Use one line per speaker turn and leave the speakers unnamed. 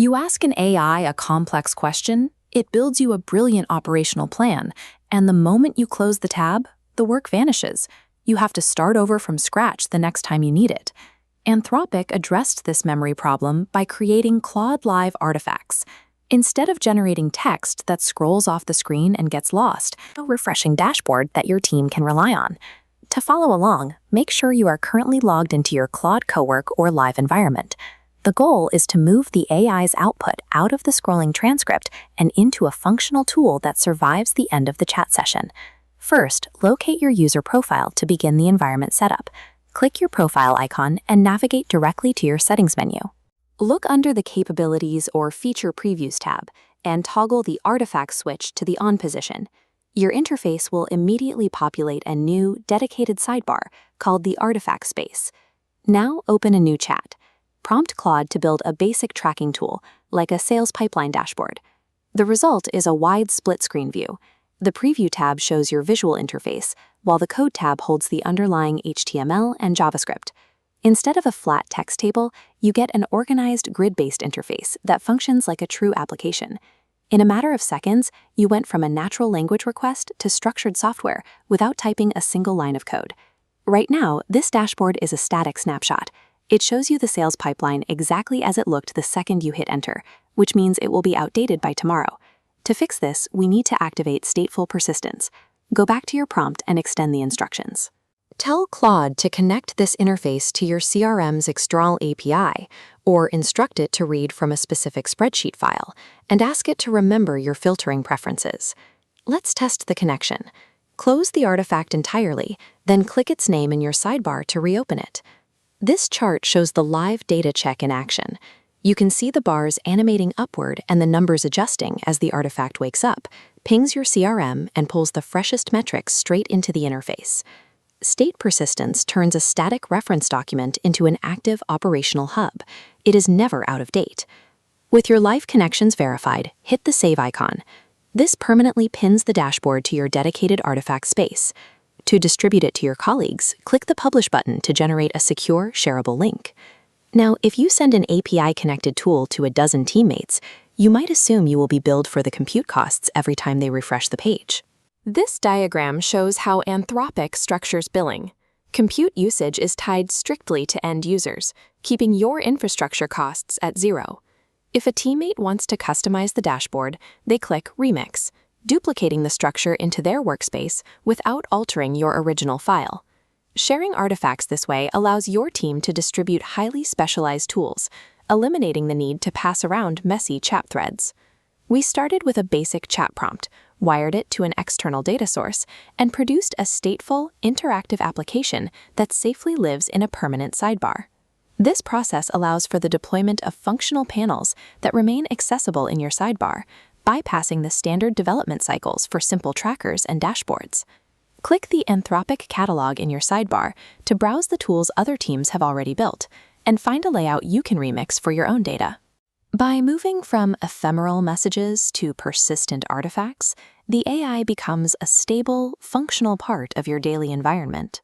You ask an AI a complex question, it builds you a brilliant operational plan, and the moment you close the tab, the work vanishes. You have to start over from scratch the next time you need it. Anthropic addressed this memory problem by creating Claude Live Artifacts. Instead of generating text that scrolls off the screen and gets lost, a refreshing dashboard that your team can rely on. To follow along, make sure you are currently logged into your Claude Cowork or Live environment. The goal is to move the AI's output out of the scrolling transcript and into a functional tool that survives the end of the chat session. First, locate your user profile to begin the environment setup. Click your profile icon and navigate directly to your settings menu. Look under the Capabilities or Feature Previews tab and toggle the Artifact switch to the On position. Your interface will immediately populate a new, dedicated sidebar called the Artifact space. Now open a new chat. Prompt Claude to build a basic tracking tool, like a sales pipeline dashboard. The result is a wide split-screen view. The Preview tab shows your visual interface, while the Code tab holds the underlying HTML and JavaScript. Instead of a flat text table, you get an organized grid-based interface that functions like a true application. In a matter of seconds, you went from a natural language request to structured software without typing a single line of code. Right now, this dashboard is a static snapshot. It shows you the sales pipeline exactly as it looked the second you hit enter, which means it will be outdated by tomorrow. To fix this, we need to activate stateful persistence. Go back to your prompt and extend the instructions. Tell Claude to connect this interface to your CRM's external API, or instruct it to read from a specific spreadsheet file, and ask it to remember your filtering preferences. Let's test the connection. Close the artifact entirely, then click its name in your sidebar to reopen it. This chart shows the live data check in action. You can see the bars animating upward and the numbers adjusting as the artifact wakes up, pings your CRM, and pulls the freshest metrics straight into the interface. State persistence turns a static reference document into an active operational hub. It is never out of date. With your live connections verified, hit the Save icon. This permanently pins the dashboard to your dedicated artifact space. To distribute it to your colleagues, click the Publish button to generate a secure, shareable link. Now, if you send an API-connected tool to a dozen teammates, you might assume you will be billed for the compute costs every time they refresh the page. This diagram shows how Anthropic structures billing. Compute usage is tied strictly to end users, keeping your infrastructure costs at zero. If a teammate wants to customize the dashboard, they click Remix, duplicating the structure into their workspace without altering your original file. Sharing artifacts this way allows your team to distribute highly specialized tools, eliminating the need to pass around messy chat threads. We started with a basic chat prompt, wired it to an external data source, and produced a stateful, interactive application that safely lives in a permanent sidebar. This process allows for the deployment of functional panels that remain accessible in your sidebar, bypassing the standard development cycles for simple trackers and dashboards. Click the Anthropic catalog in your sidebar to browse the tools other teams have already built, and find a layout you can remix for your own data. By moving from ephemeral messages to persistent artifacts, the AI becomes a stable, functional part of your daily environment.